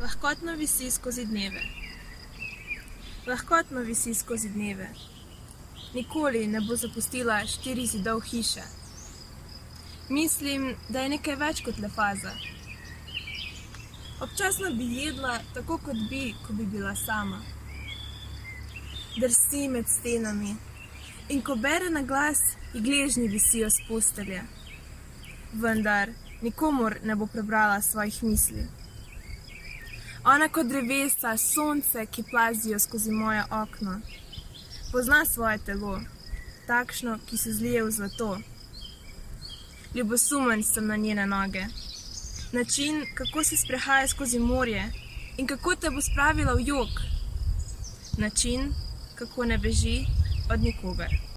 Lahkotno visi skozi dneve. Lahkotno visi skozi dneve. Nikoli ne bo zapustila 4 zidov hiše. Mislim, da je nekaj več kot le faza. Občasno bi jedla tako, kot bi, ko bi bila sama. Drsi med stenami in ko bere na glas, ji gležnji visijo s postelje. Vendar nikomur ne bo prebrala svojih misli. Ona kot drevesa, sonce, ki plazijo skozi moje okno. Pozna svoje telo, takšno, ki se zlije v zlato. Ljubosumen sem na njene noge. Način, kako se sprehaja skozi morje in kako te bo spravila v jok. Način, kako ne beži od nikogar.